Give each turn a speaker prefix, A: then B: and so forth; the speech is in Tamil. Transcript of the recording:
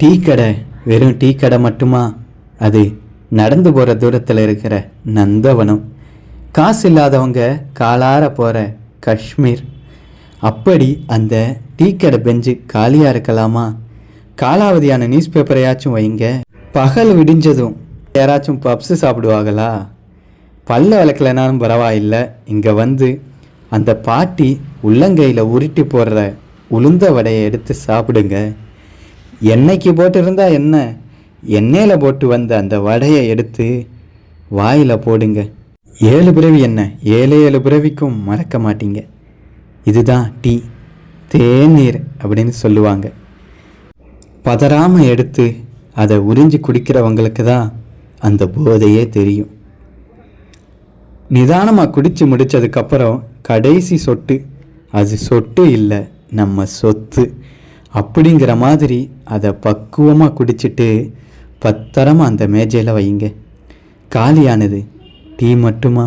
A: டீ கடை வெறும் டீ கடை மட்டுமா? அது நடந்து போகிற தூரத்தில் இருக்கிற நந்தவனம், காசு இல்லாதவங்க காலார போகிற காஷ்மீர். அப்படி அந்த டீ கடை பெஞ்சு காலியாக இருக்கலாமா? காலாவதியான நியூஸ் பேப்பரையாச்சும் வைங்க. பகல் விடிஞ்சதும் யாராச்சும் பப்ஸு சாப்பிடுவாங்களா? பல்ல விளக்கலைனாலும் பரவாயில்லை, இங்கே வந்து அந்த பாட்டி உள்ளங்கையில் உருட்டி போடுற உளுந்த வடையை எடுத்து சாப்பிடுங்க. எண்ணெய்க்கு போட்டிருந்தா என்ன, எண்ணெயில் போட்டு வந்த அந்த வடையை எடுத்து வாயில் போடுங்க. 7 பிறவி என்ன, 7 பிறவிக்கும் மறக்க மாட்டீங்க. இதுதான் டீ, தேநீர் அப்படின்னு சொல்லுவாங்க. பதறாமல் எடுத்து அதை உறிஞ்சி குடிக்கிறவங்களுக்கு தான் அந்த போதையே தெரியும். நிதானமாக குடித்து முடித்ததுக்கப்புறம் கடைசி சொட்டு அது சொட்டு இல்லை, நம்ம சொத்து அப்படிங்கிற மாதிரி அதை பக்குவமாக குடிச்சிட்டு பத்திரமா அந்த மேஜையில் வைங்க. காலியானது டீ மட்டுமா?